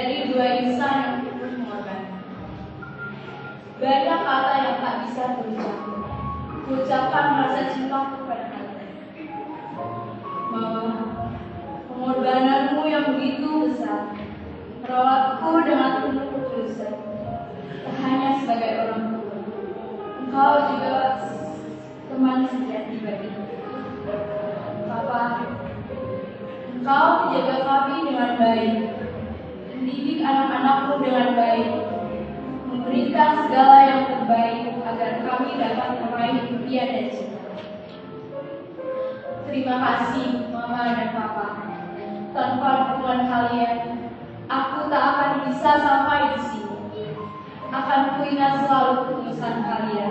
dari dua insan yang ikut mengorbankan. Banyak kata yang tak bisa kuucapkan rasa cintaku pada kalian. Mama, pengorbananmu yang begitu besar merawatku dengan penuh ketulusan. Tak hanya sebagai orang tua, engkau juga teman sejati bagiku. Papa, engkau menjaga kami dengan baik, mendidik anak-anakmu dengan baik, memberikan segala yang terbaik agar kami dapat meraih impian dan cita. Terima kasih Mama dan Papa. Tanpa dukungan kalian, aku tak akan bisa sampai di sini. Akan kuingat selalu ketulusan kalian.